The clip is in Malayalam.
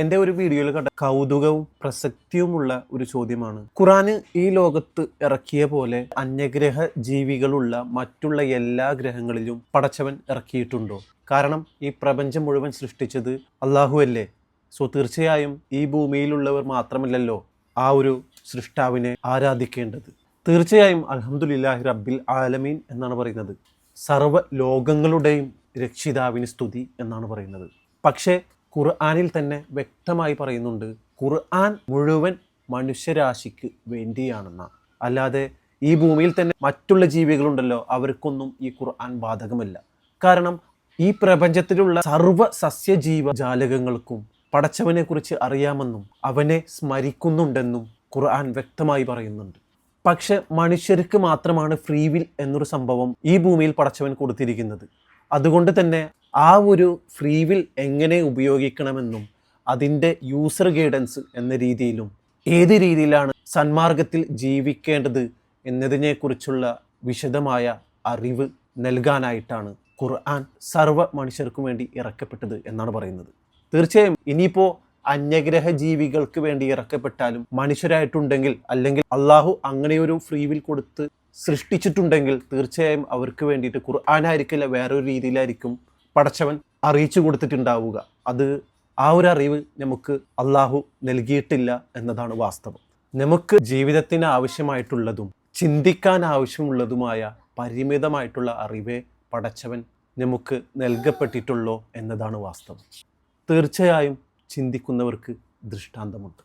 എൻ്റെ ഒരു വീഡിയോയിൽ കണ്ട കൗതുകവും പ്രസക്തിയുമുള്ള ഒരു ചോദ്യമാണ്. ഖുറാന് ഈ ലോകത്ത് ഇറക്കിയ പോലെ അന്യഗ്രഹ ജീവികളുള്ള മറ്റുള്ള എല്ലാ ഗ്രഹങ്ങളിലും പടച്ചവൻ ഇറക്കിയിട്ടുണ്ടോ? കാരണം ഈ പ്രപഞ്ചം മുഴുവൻ സൃഷ്ടിച്ചത് അള്ളാഹു അല്ലേ. തീർച്ചയായും ഈ ഭൂമിയിലുള്ളവർ മാത്രമല്ലല്ലോ ആ ഒരു സൃഷ്ടാവിനെ ആരാധിക്കേണ്ടത്. തീർച്ചയായും അൽഹംദുലില്ലാഹി റബ്ബിൽ ആലമീൻ എന്നാണ് പറയുന്നത്. സർവ്വ ലോകങ്ങളുടെയും രക്ഷിതാവിന് സ്തുതി എന്നാണ് പറയുന്നത്. പക്ഷേ ഖുർആനിൽ തന്നെ വ്യക്തമായി പറയുന്നുണ്ട്, ഖുർആൻ മുഴുവൻ മനുഷ്യരാശിക്ക് വേണ്ടിയാണെന്ന. അല്ലാതെ ഈ ഭൂമിയിൽ തന്നെ മറ്റുള്ള ജീവികളുണ്ടല്ലോ, അവർക്കൊന്നും ഈ ഖുർആൻ ബാധകമല്ല. കാരണം ഈ പ്രപഞ്ചത്തിലുള്ള സർവ്വ സസ്യജീവജാലകങ്ങൾക്കും പടച്ചവനെ കുറിച്ച് അറിയാമെന്നും അവനെ സ്മരിക്കുന്നുണ്ടെന്നും ഖുർആൻ വ്യക്തമായി പറയുന്നുണ്ട്. പക്ഷെ മനുഷ്യർക്ക് മാത്രമാണ് ഫ്രീ വിൽ എന്നൊരു സംഭവം ഈ ഭൂമിയിൽ പടച്ചവൻ കൊടുത്തിരിക്കുന്നത്. അതുകൊണ്ട് തന്നെ ആ ഒരു ഫ്രീ വിൽ എങ്ങനെ ഉപയോഗിക്കണമെന്നും അതിൻ്റെ യൂസർ ഗൈഡൻസ് എന്ന രീതിയിലും ഏത് രീതിയിലാണ് സന്മാർഗത്തിൽ ജീവിക്കേണ്ടത് എന്നതിനെക്കുറിച്ചുള്ള വിശദമായ അറിവ് നൽകാനായിട്ടാണ് ഖുർആൻ സർവ്വ മനുഷ്യർക്കും വേണ്ടി ഇറക്കപ്പെട്ടത് എന്നാണ് പറയുന്നത്. തീർച്ചയായും ഇനിയിപ്പോൾ അന്യഗ്രഹ ജീവികൾക്ക് വേണ്ടി ഇറക്കപ്പെട്ടാലും മനുഷ്യരായിട്ടുണ്ടെങ്കിൽ, അല്ലെങ്കിൽ അള്ളാഹു അങ്ങനെയൊരു ഫ്രീ വിൽ കൊടുത്ത് സൃഷ്ടിച്ചിട്ടുണ്ടെങ്കിൽ തീർച്ചയായും അവർക്ക് വേണ്ടിയിട്ട് ഖുർആനായിരിക്കില്ല, വേറൊരു രീതിയിലായിരിക്കും പടച്ചവൻ അറിയിച്ചു കൊടുത്തിട്ടുണ്ടാവുക. അത് ആ ഒരു അറിവ് നമുക്ക് അള്ളാഹു നൽകിയിട്ടില്ല എന്നതാണ് വാസ്തവം. നമുക്ക് ജീവിതത്തിന് ആവശ്യമായിട്ടുള്ളതും ചിന്തിക്കാൻ ആവശ്യമുള്ളതുമായ പരിമിതമായിട്ടുള്ള അറിവേ പടച്ചവൻ നമുക്ക് നൽകപ്പെട്ടിട്ടുള്ളൂ എന്നതാണ് വാസ്തവം. തീർച്ചയായും ചിന്തിക്കുന്നവർക്ക് ദൃഷ്ടാന്തമുണ്ട്.